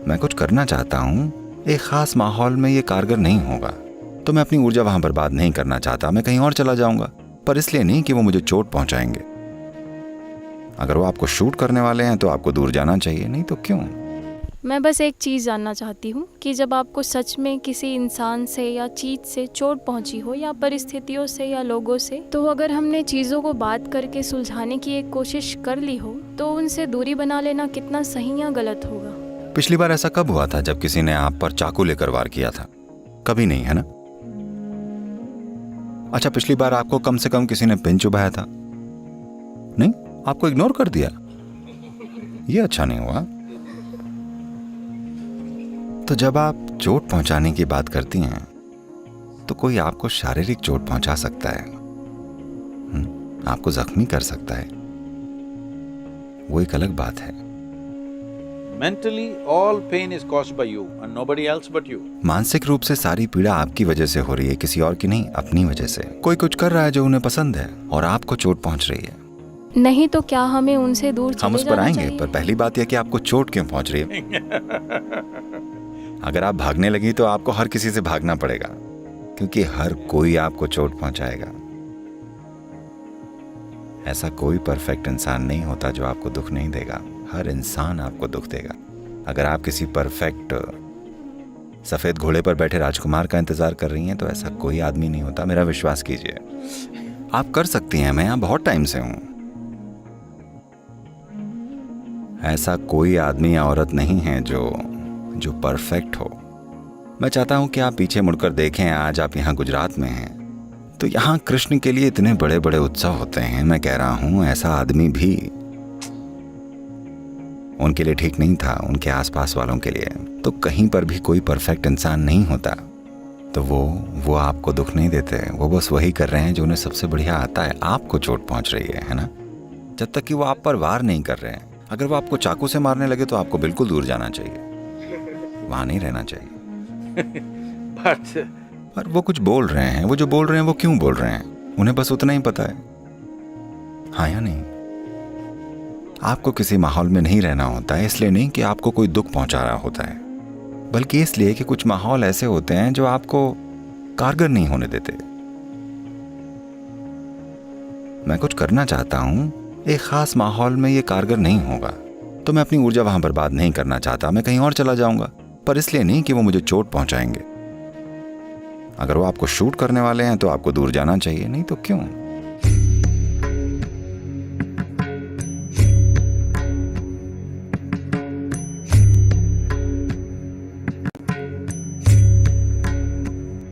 मैं कुछ करना चाहता हूँ, एक खास माहौल में ये कारगर नहीं होगा, तो मैं अपनी ऊर्जा वहां बर्बाद नहीं करना चाहता। मैं कहीं और चला जाऊंगा, पर इसलिए नहीं कि वो मुझे चोट पहुंचाएंगे। अगर वो आपको शूट करने वाले हैं तो आपको दूर जाना चाहिए, नहीं तो क्यों? मैं बस एक चीज़ जानना चाहती हूँ कि जब आपको सच में किसी इंसान से या चीज़ से चोट पहुँची हो, या परिस्थितियों से या लोगों से, तो अगर हमने चीज़ों को बात करके सुलझाने की एक कोशिश कर ली हो, तो उनसे दूरी बना लेना कितना सही या गलत होगा? पिछली बार ऐसा कब हुआ था जब किसी ने आप पर चाकू लेकर वार किया था? कभी नहीं, है ना? अच्छा, पिछली बार आपको कम से कम किसी ने पिन चुभाया था? नहीं, आपको इग्नोर कर दिया। ये अच्छा नहीं हुआ। तो जब आप चोट पहुंचाने की बात करती हैं, तो कोई आपको शारीरिक चोट पहुंचा सकता है, आपको जख्मी कर सकता है, वो एक अलग बात है। Mentally, all pain is caused by you and nobody else but you. मानसिक रूप से सारी पीड़ा आपकी वजह से हो रही है, किसी और की नहीं, अपनी वजह से। कोई कुछ कर रहा है जो उन्हें पसंद है और आपको चोट पहुंच रही है। नहीं तो क्या हमें उनसे दूर चले हम उस पर जाना आएंगे, चाहिए? पर पहली बात यह कि आपको चोट क्यों पहुंच रही है। अगर आप भागने लगी तो आपको हर किसी से भागना पड़ेगा, क्योंकि हर कोई आपको चोट पहुंचाएगा। ऐसा कोई परफेक्ट इंसान नहीं होता जो आपको दुख नहीं देगा। हर इंसान आपको दुख देगा। अगर आप किसी परफेक्ट सफेद घोड़े पर बैठे राजकुमार का इंतजार कर रही हैं, तो ऐसा कोई आदमी नहीं होता, मेरा विश्वास कीजिए। आप कर सकती हैं, मैं यहां बहुत टाइम से हूं। ऐसा कोई आदमी या औरत नहीं है जो परफेक्ट हो। मैं चाहता हूं कि आप पीछे मुड़कर देखें। आज आप यहां गुजरात में हैं, तो यहां कृष्ण के लिए इतने बड़े बड़े उत्सव होते हैं। मैं कह रहा हूं, ऐसा आदमी भी उनके लिए ठीक नहीं था, उनके आसपास वालों के लिए। तो कहीं पर भी कोई परफेक्ट इंसान नहीं होता। तो वो आपको दुख नहीं देते, वो बस वही कर रहे हैं जो उन्हें सबसे बढ़िया आता है। आपको चोट पहुंच रही है ना? जब तक कि वो आप पर वार नहीं कर रहे हैं। अगर वो आपको चाकू से मारने लगे तो आपको बिल्कुल दूर जाना चाहिए, वहां नहीं रहना चाहिए। पर वो कुछ बोल रहे हैं, वो जो बोल रहे हैं वो क्यों बोल रहे हैं, उन्हें बस उतना ही पता है, हाँ या नहीं। आपको किसी माहौल में नहीं रहना होता है, इसलिए नहीं कि आपको कोई दुख पहुंचा रहा होता है, बल्कि इसलिए कि कुछ माहौल ऐसे होते हैं जो आपको कारगर नहीं होने देते। मैं कुछ करना चाहता हूं, एक खास माहौल में ये कारगर नहीं होगा, तो मैं अपनी ऊर्जा वहां बर्बाद नहीं करना चाहता। मैं कहीं और चला जाऊंगा, पर इसलिए नहीं कि वो मुझे चोट पहुंचाएंगे। अगर वो आपको शूट करने वाले हैं तो आपको दूर जाना चाहिए, नहीं तो क्यों?